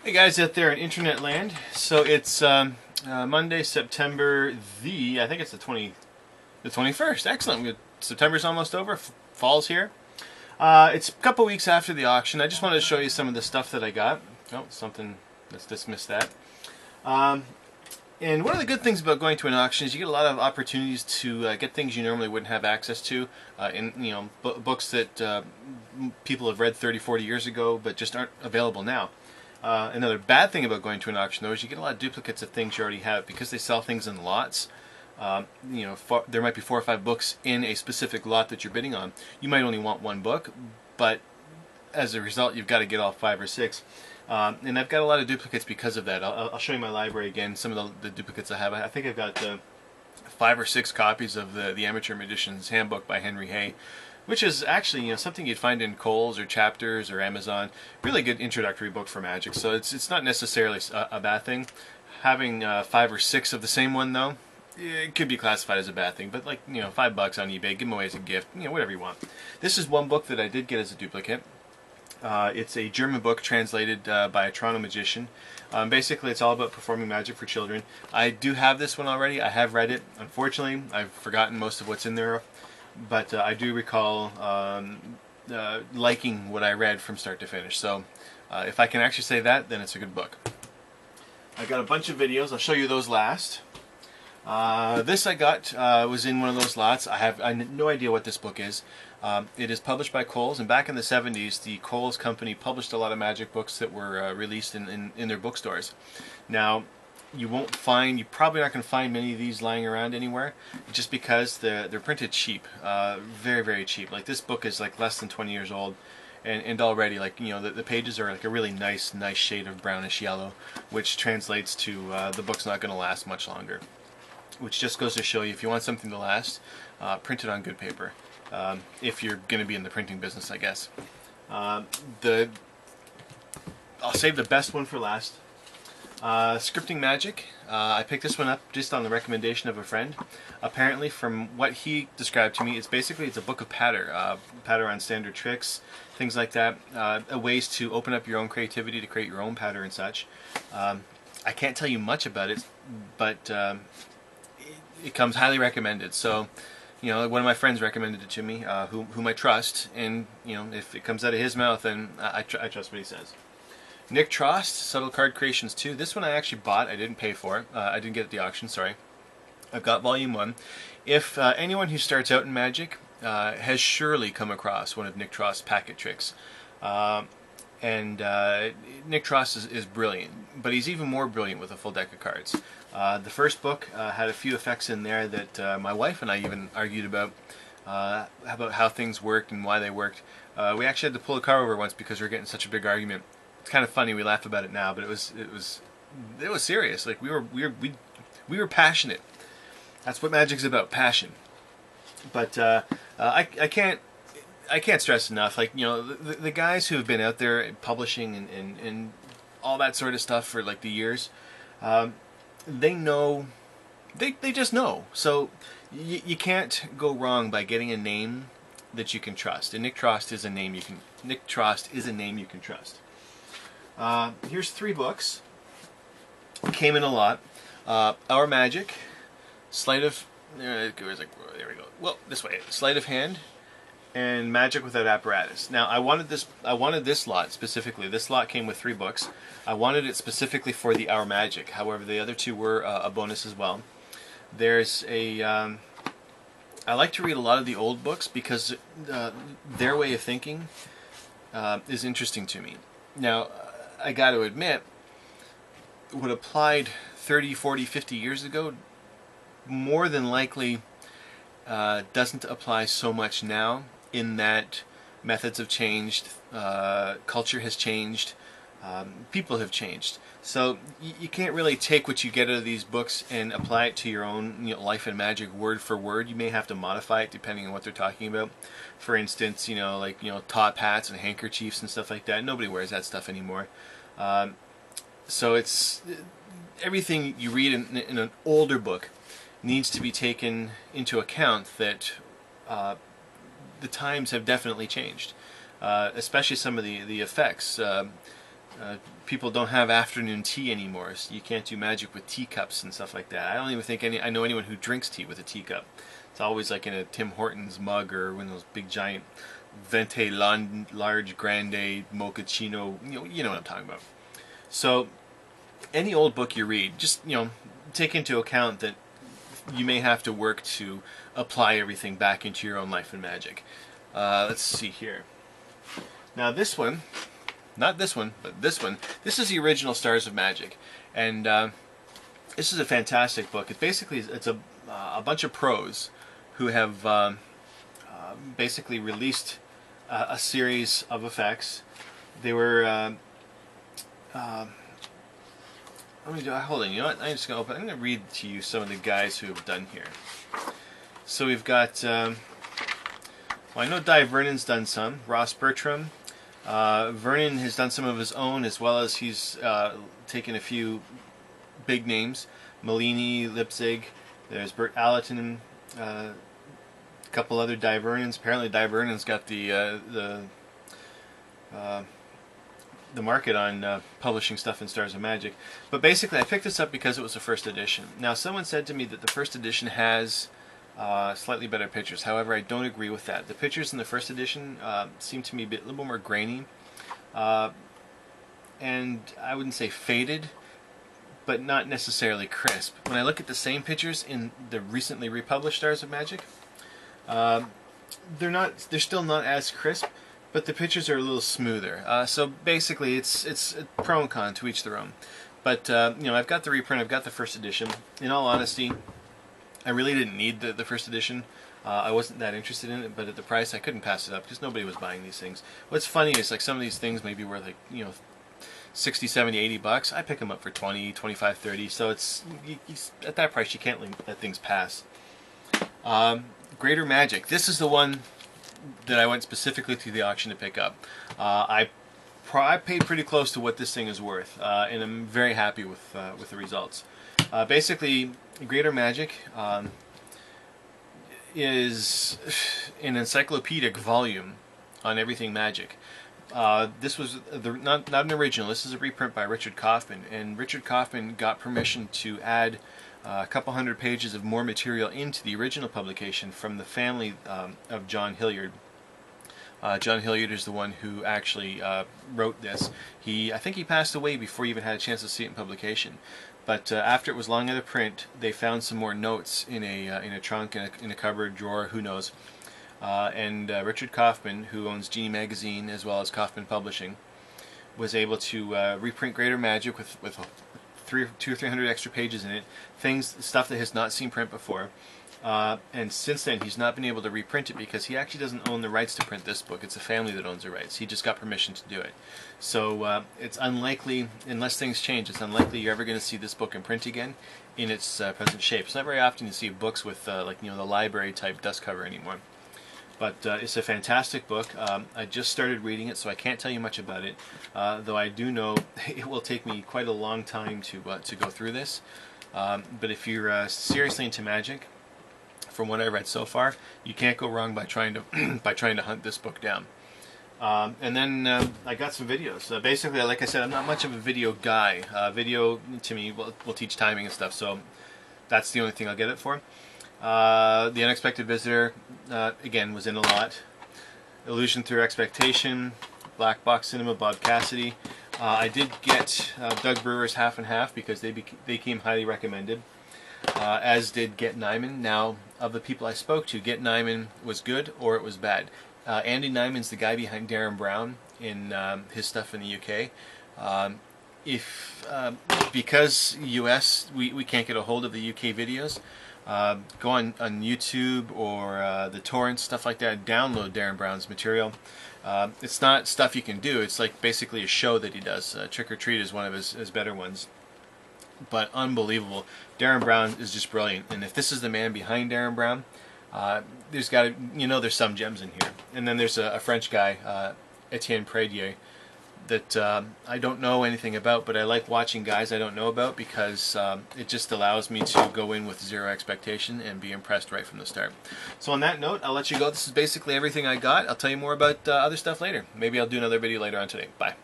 Hey guys out there in internet land. So it's Monday, September I think it's the 21st. Excellent. September's almost over. Fall's here. It's a couple weeks after the auction. I just wanted to show you some of the stuff that I got. Oh, something. Let's dismiss that. And one of the good things about going to an auction is you get a lot of opportunities to get things you normally wouldn't have access to, in books that people have read 30, 40 years ago, but just aren't available now. Another bad thing about going to an auction, though, is you get a lot of duplicates of things you already have because they sell things in lots. There might be 4 or 5 books in a specific lot that you're bidding on. You might only want one book, but as a result, you've got to get all 5 or 6. And I've got a lot of duplicates because of that. I'll show you my library again. Some of the duplicates I have. I think I've got 5 or 6 copies of the Amateur Magician's Handbook by Henry Hay, which is actually something you'd find in Kohl's or Chapters or Amazon. Really good introductory book for magic. So it's not necessarily a bad thing. Having 5 or 6 of the same one, though, it could be classified as a bad thing. But like $5 on eBay, give them away as a gift. Whatever you want. This is one book that I did get as a duplicate. It's a German book translated by a Toronto magician. Basically, it's all about performing magic for children. I do have this one already. I have read it. Unfortunately, I've forgotten most of what's in there, but I do recall liking what I read from start to finish. So if I can actually say that, then it's a good book. I got a bunch of videos. I'll show you those last. This I got was in one of those lots. I have no idea what this book is. It is published by Kohl's, and back in the 70s, the Kohl's company published a lot of magic books that were released in their bookstores. Now, you're probably not going to find many of these lying around anywhere, just because they're printed cheap, very, very cheap. Like this book is like less than 20 years old, and already the pages are like a really nice shade of brownish yellow, which translates to the book's not going to last much longer. Which just goes to show you, if you want something to last, print it on good paper. If you're going to be in the printing business, I guess. I'll save the best one for last. Scripting Magic. I picked this one up just on the recommendation of a friend. Apparently, from what he described to me, it's a book of patter. Patter on standard tricks, things like that. Ways to open up your own creativity to create your own patter and such. I can't tell you much about it, but it comes highly recommended. So, one of my friends recommended it to me, whom I trust, and if it comes out of his mouth, then I trust what he says. Nick Trost, Subtle Card Creations 2. This one I actually bought. I didn't pay for it. I didn't get it at the auction. Sorry. I've got Volume 1. If anyone who starts out in magic has surely come across one of Nick Trost's packet tricks. And Nick Trost is brilliant, but he's even more brilliant with a full deck of cards. The first book had a few effects in there that my wife and I even argued about how things worked and why they worked. We actually had to pull a car over once because we were getting such a big argument. It's kind of funny, we laugh about it now, but it was serious. Like we were passionate. That's what magic's about, passion. But I can't stress enough, the guys who have been out there publishing and all that sort of stuff for the years, they know, they just know. So you can't go wrong by getting a name that you can trust. And Nick Trost is a name you can trust. Here's 3 books. Came in a lot. Our Magic, Sleight of, there we go. Well, this way. Sleight of Hand, and Magic Without Apparatus. Now, I wanted this lot specifically. This lot came with 3 books. I wanted it specifically for the Our Magic. However, the other 2 were a bonus as well. There's I like to read a lot of the old books because their way of thinking is interesting to me. Now, I got to admit, what applied 30, 40, 50 years ago more than likely doesn't apply so much now, in that methods have changed, culture has changed, people have changed. So you can't really take what you get out of these books and apply it to your own life and magic word for word. You may have to modify it depending on what they're talking about. For instance, top hats and handkerchiefs and stuff like that. Nobody wears that stuff anymore. So it's everything you read in an older book needs to be taken into account that the times have definitely changed, especially some of the effects. people don't have afternoon tea anymore, so you can't do magic with teacups and stuff like that. I don't even think I know anyone who drinks tea with a teacup. It's always like in a Tim Hortons mug or one of those big giant Venti large grande mochaccino. You know what I'm talking about. So any old book you read, just take into account that you may have to work to apply everything back into your own life and magic. Let's see here. Now this one, not this one, but this one. This is the original Stars of Magic, and this is a fantastic book. It's a bunch of pros who have basically released a series of effects. They were hold on. You know what? I'm just gonna I'm gonna read to you some of the guys who have done here. So we've got. Well, I know Di Vernon's done some. Ross Bertram. Vernon has done some of his own, as well as he's taken a few big names. Malini, Lipzig. There's Bert Allerton. A couple other Di Vernons. Apparently, Di Vernon's got the market on publishing stuff in Stars of Magic. But basically, I picked this up because it was the first edition. Now, someone said to me that the first edition has slightly better pictures. However, I don't agree with that. The pictures in the first edition seem to me a little more grainy, and I wouldn't say faded, but not necessarily crisp. When I look at the same pictures in the recently republished Stars of Magic, they're still not as crisp, but the pictures are a little smoother. So basically, it's pro and con to each their own. But I've got the reprint. I've got the first edition. In all honesty, I really didn't need the first edition. I wasn't that interested in it, but at the price, I couldn't pass it up because nobody was buying these things. What's funny is like some of these things maybe worth like 60, 70, 80 bucks. I pick them up for 20, 25, 30. So it's at that price, you can't let things pass. Greater Magic. This is the one that I went specifically to the auction to pick up. I paid pretty close to what this thing is worth, and I'm very happy with the results. Basically, Greater Magic is an encyclopedic volume on everything magic. This was not an original. This is a reprint by Richard Kaufman, and Richard Kaufman got permission to add a couple hundred pages of more material into the original publication from the family of John Hilliard. John Hilliard is the one who actually wrote this. I think he passed away before he even had a chance to see it in publication. But after it was long out of print, they found some more notes in a trunk, in a cupboard, drawer, who knows. And Richard Kaufman, who owns Genie Magazine as well as Kaufman Publishing, was able to reprint Greater Magic with 200 or 300 extra pages in it, stuff that has not seen print before. And since then, he's not been able to reprint it because he actually doesn't own the rights to print this book. It's a family that owns the rights. He just got permission to do it. So it's unlikely, unless things change, it's unlikely you're ever going to see this book in print again in its present shape. It's not very often you see books with the library type dust cover anymore. But it's a fantastic book. I just started reading it, so I can't tell you much about it. Though I do know it will take me quite a long time to go through this. But if you're seriously into magic, from what I read so far, you can't go wrong by trying to hunt this book down. And then I got some videos. Basically, like I said, I'm not much of a video guy. Video to me will teach timing and stuff, so that's the only thing I'll get it for. The Unexpected Visitor, again, was in a lot. Illusion Through Expectation, Black Box Cinema, Bob Cassidy. I did get Doug Brewer's Half and Half because they came highly recommended, as did Get Nyman. Now, of the people I spoke to, Get Nyman was good or it was bad. Andy Nyman's the guy behind Darren Brown in his stuff in the UK. Because US, we can't get a hold of the UK videos, go on YouTube or the torrents, stuff like that, download Darren Brown's material. It's not stuff you can do, it's like basically a show that he does. Trick or Treat is one of his better ones. But unbelievable. Darren Brown is just brilliant, and if this is the man behind Darren Brown, there's some gems in here. And then there's a French guy, Etienne Pradier, that I don't know anything about, but I like watching guys I don't know about because it just allows me to go in with zero expectation and be impressed right from the start. So on that note, I'll let you go. This is basically everything I got. I'll tell you more about other stuff later. Maybe I'll do another video later on today. Bye.